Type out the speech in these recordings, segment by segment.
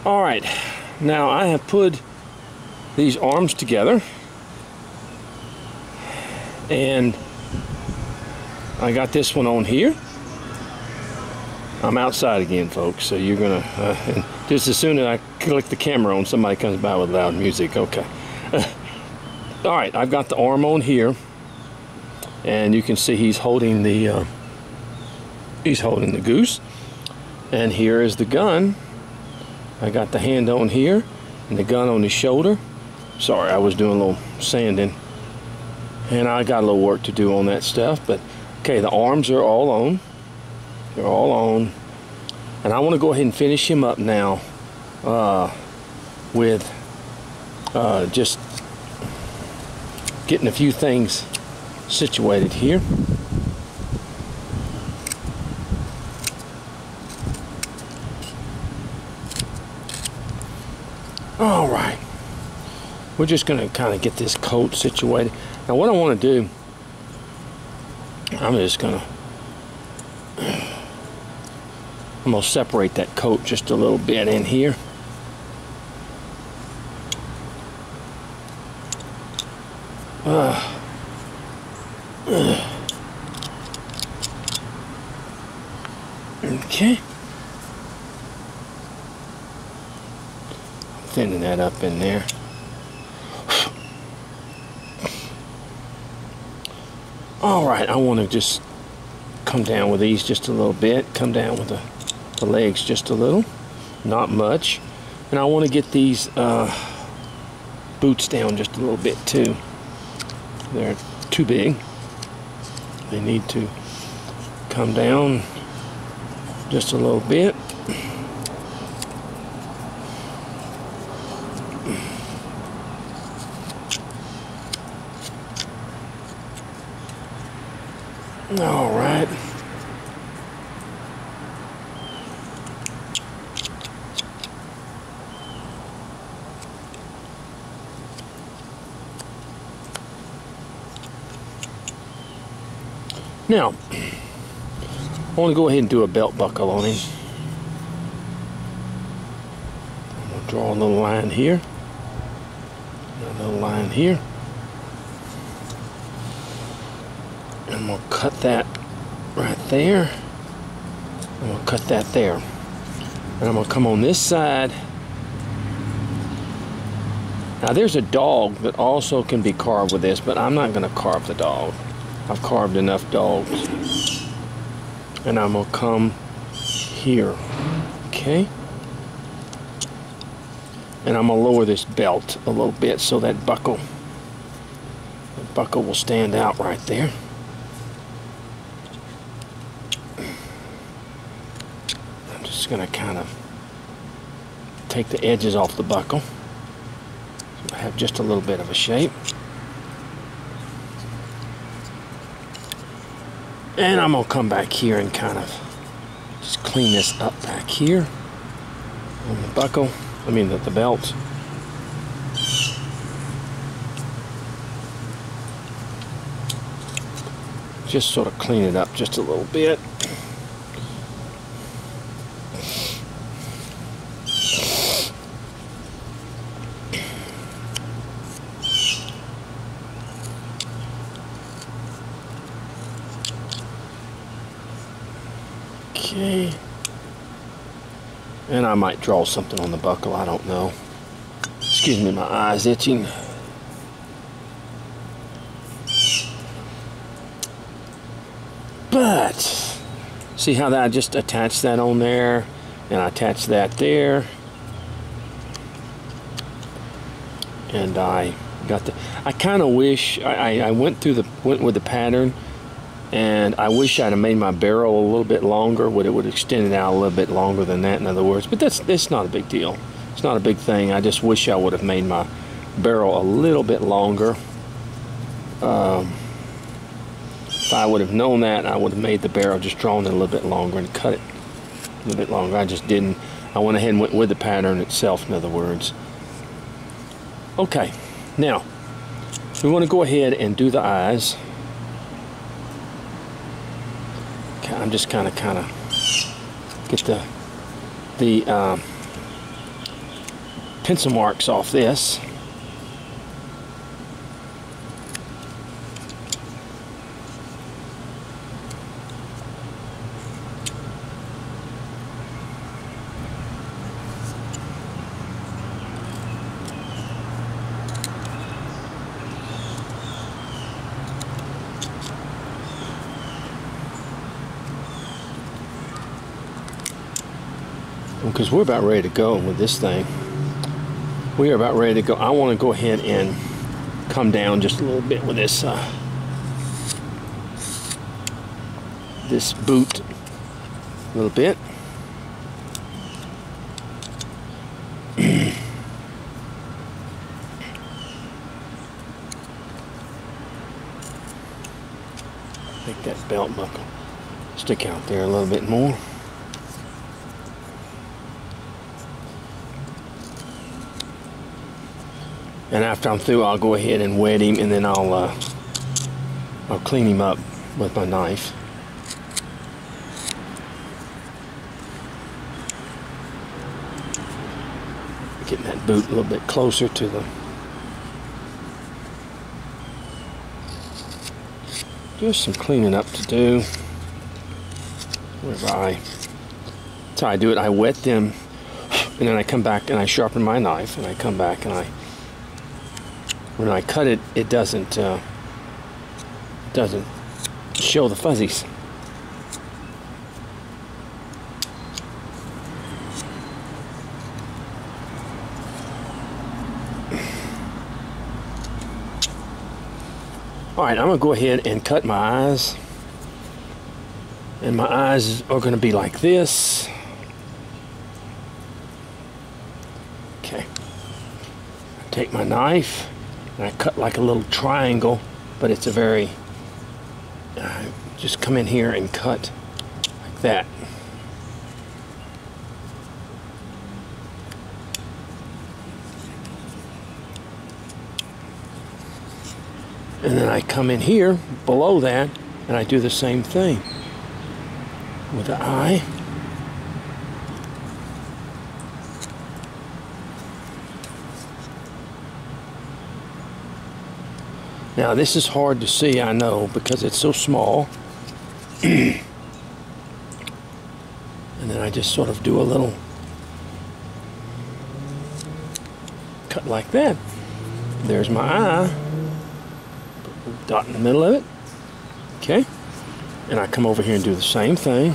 All right, now I have put these arms together, and I got this one on here. I'm outside again, folks, so you're gonna and just as soon as I click the camera on, somebody comes by with loud music. Okay. All right, I've got the arm on here, and you can see he's holding the goose, and here is the gun. I got the hand on here and the gun on his shoulder. Sorry, I was doing a little sanding, and I got a little work to do on that stuff. But okay, the arms are all on. They're all on, and I want to go ahead and finish him up now with just getting a few things situated here. All right, we're just going to kind of get this coat situated. Now what I want to do, I'm going to separate that coat just a little bit in here. Okay. Thinning that up in there. All right, I want to just come down with these just a little bit. Come down with the legs just a little, not much. And I want to get these boots down just a little bit too. They're too big. They need to come down just a little bit. All right. Now, I want to go ahead and do a belt buckle on him. I'm going to draw a little line here, a little line here. I'm going to cut that right there. I'm going to cut that there. And I'm going to come on this side. Now there's a dog that also can be carved with this, but I'm not going to carve the dog. I've carved enough dogs. And I'm going to come here. Okay? And I'm going to lower this belt a little bit so that buckle will stand out right there. I'm just going to kind of take the edges off the buckle. So I have just a little bit of a shape. And I'm going to come back here and kind of just clean this up back here on the buckle, the belt. Just sort of clean it up just a little bit. Okay. And I might draw something on the buckle, I don't know. Excuse me, my eye's itching. But, see how that I just attached that on there, and I attached that there. And I got the, I kind of wish, I went with the pattern, and I wish I'd have made my barrel a little bit longer. It would extend it out a little bit longer than that, in other words. But that's not a big deal. It's not a big thing. I just wish I would have made my barrel a little bit longer. If I would have known that, I would have made the barrel, just drawn it a little bit longer and cut it a little bit longer. I just didn't. I went ahead and went with the pattern itself, in other words. Okay, now we want to go ahead and do the eyes. Okay, I'm just kind of get the pencil marks off this. Because we're about ready to go with this thing. We are about ready to go. I want to go ahead and come down just a little bit with this this boot a little bit. Make that belt buckle stick out there a little bit more. And after I'm through, I'll go ahead and wet him, and then I'll clean him up with my knife. Getting that boot a little bit closer to the... Just some cleaning up to do. That's how I do it. I wet them, and then I come back and I sharpen my knife, and I come back and when I cut it, it doesn't show the fuzzies. All right, I'm gonna go ahead and cut my eyes, and my eyes are gonna be like this. Okay. Take my knife. And I cut like a little triangle, but it's a very, just come in here and cut like that. And then I come in here below that, and I do the same thing with the eye. Now this is hard to see, I know, because it's so small. And then I just sort of do a little cut like that. There's my eye. Dot in the middle of it. Okay. And I come over here and do the same thing.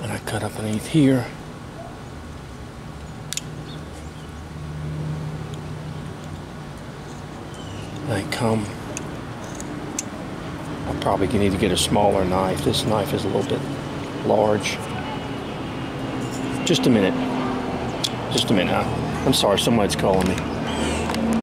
And I cut up underneath here. And I come. I probably need to get a smaller knife. This knife is a little bit large. Just a minute. Just a minute. I'm sorry, somebody's calling me.